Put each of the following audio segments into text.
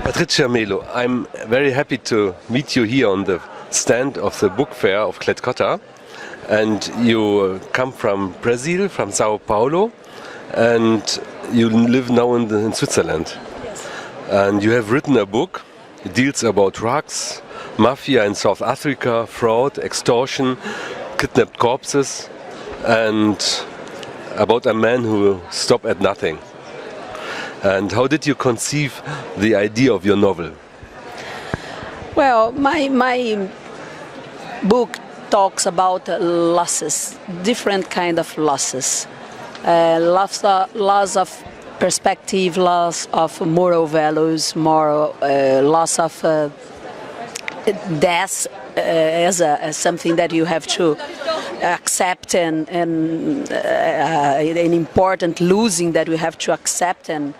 Patricía, Melo, I'm very happy to meet you here on the stand of the book fair of Cletcota. And you come from Brazil, from Sao Paulo, and you live now in Switzerland. Yes. And you have written a book. It deals about drugs, mafia in South Africa, fraud, extortion, kidnapped corpses, and about a man who stopped at nothing. And how did you conceive the idea of your novel? Well, my book talks about losses, different kind of losses. Loss of perspective, loss of moral values, loss of death as something that you have to accept and an important losing that we have to accept and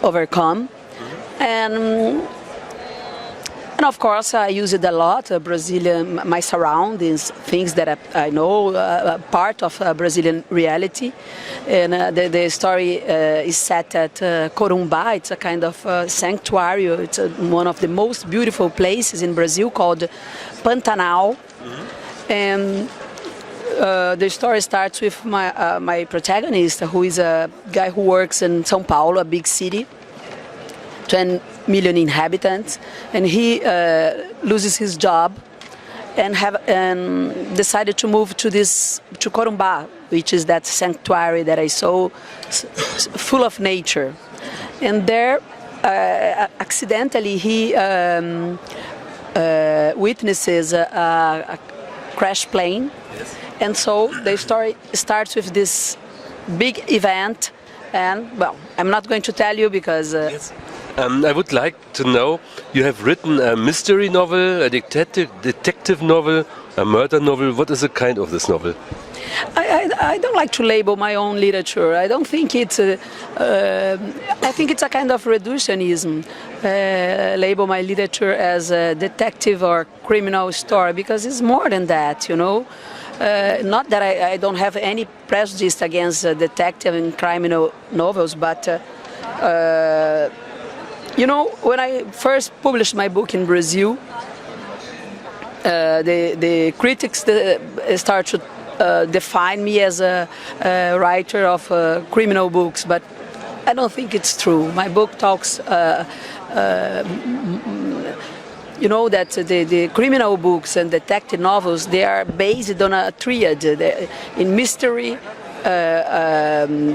overcome. And of course, I use it a lot. Brazilian, my surroundings, things that I know, part of Brazilian reality. And the story is set at Corumbá. It's a kind of sanctuary. It's one of the most beautiful places in Brazil called Pantanal. And the story starts with my protagonist, who is a guy who works in São Paulo, a big city, 10 million inhabitants, and he loses his job and decided to move to Corumbá, which is that sanctuary that I saw, full of nature. And there, accidentally, he witnesses a crash plane. Yes. And so the story starts with this big event, and well, I'm not going to tell you because. Yes. I would like to know, you have written a mystery novel, a detective novel, a murder novel. What is the kind of this novel? I don't like to label my own literature. I don't think it's. I think it's a kind of reductionism. Label my literature as a detective or criminal story, because it's more than that, you know. Not that I don't have any prejudice against detective and criminal novels, but you know, when I first published my book in Brazil, the critics start to define me as a writer of criminal books, but I don't think it's true. My book talks, you know, that the criminal books and detective novels, they are based on a triad in mystery,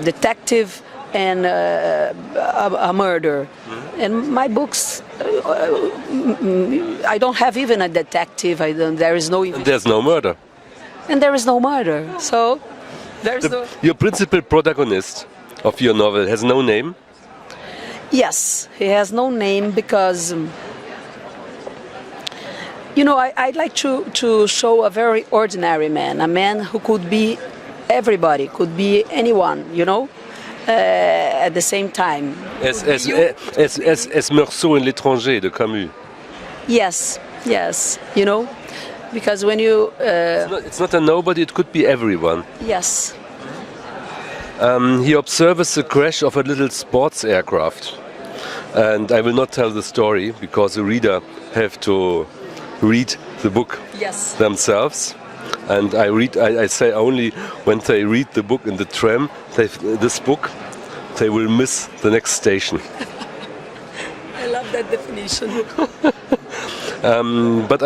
detective, and a murder. And my books, I don't have even a detective. There is no. And there's no murder. And there is no murder. So there's no. Your principal protagonist of your novel has no name? Yes, he has no name because, you know, I'd like to show a very ordinary man, a man who could be everybody, could be anyone, you know. At the same time. As Meursault in L'étranger de Camus. Yes, yes, you know, because when you... It's not a nobody, it could be everyone. Yes. He observes the crash of a little sports aircraft. And I will not tell the story, because the reader have to read the book themselves. And I say only when they read the book in the tram, this book, they will miss the next station. I love that definition. But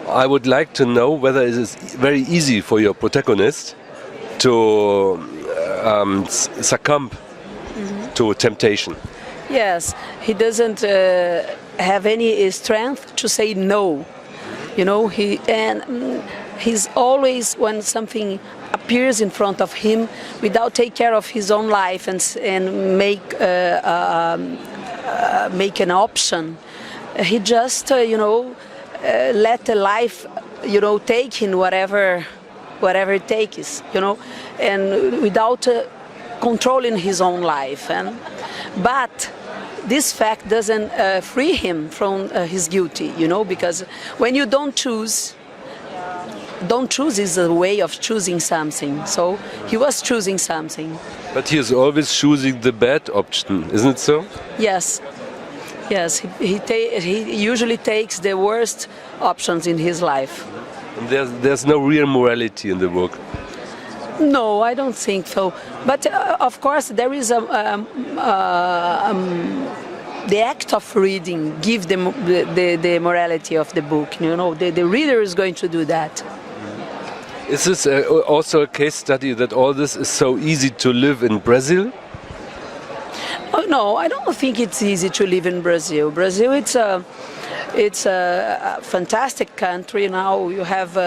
I would like to know whether it is very easy for your protagonist to succumb to temptation. Yes, he doesn't have any strength to say no. You know, he's always, when something appears in front of him, without take care of his own life and make an option, he just let the life take him wherever it takes, and without controlling his own life. But this fact doesn't free him from his guilty, because when you don't choose is a way of choosing something. So he was choosing something. But he is always choosing the bad option, isn't it so? Yes. Yes, he usually takes the worst options in his life. And there's no real morality in the book. No, I don't think so. But of course, there is the act of reading gives the morality of the book. You know, the reader is going to do that. Is this also a case study that all this is so easy to live in Brazil? Oh, no, I don't think it's easy to live in Brazil. Brazil, it's a fantastic country. Now you have,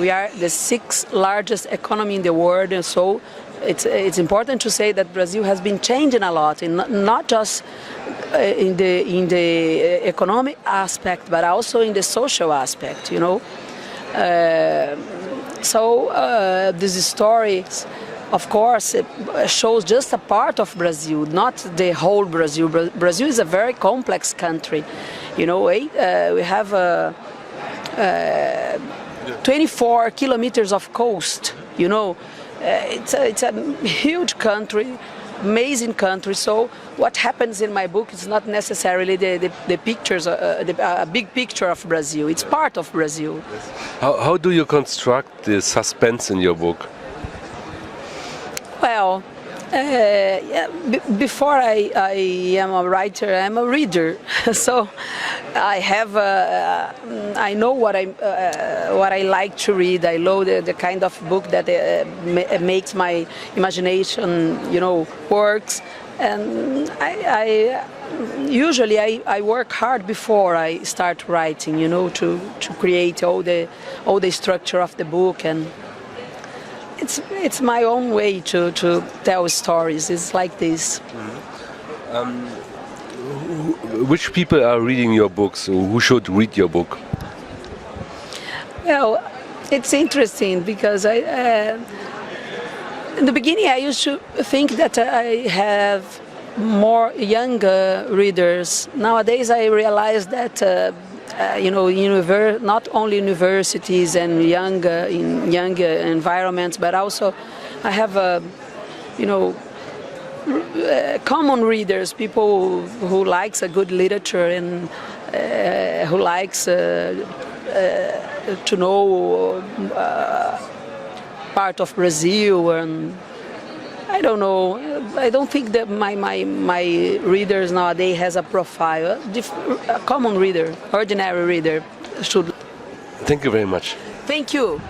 we are the sixth largest economy in the world, and so it's important to say that Brazil has been changing a lot, in not just in the economic aspect, but also in the social aspect. You know, these stories, of course, it shows just a part of Brazil, not the whole Brazil. Brazil is a very complex country. You know, we have 24 kilometers of coast. You know, it's a huge country, amazing country. So what happens in my book is not necessarily the pictures, a big picture of Brazil. It's part of Brazil. How do you construct the suspense in your book? Well, before I am a writer, I'm a reader. So I know what I like to read. I know the kind of book that makes my imagination, you know, works. And usually I work hard before I start writing, you know, to create all the structure of the book. And it's my own way to tell stories. It's like this. Which people are reading your books? Who should read your book? Well, it's interesting because in the beginning I used to think that I have more younger readers. Nowadays I realize that you know, not only universities and in younger environments, but also I have, you know, common readers, people who likes a good literature and who likes to know part of Brazil. And I don't know. I don't think that my readers nowadays has a profile. A common reader, ordinary reader should. Thank you very much. Thank you.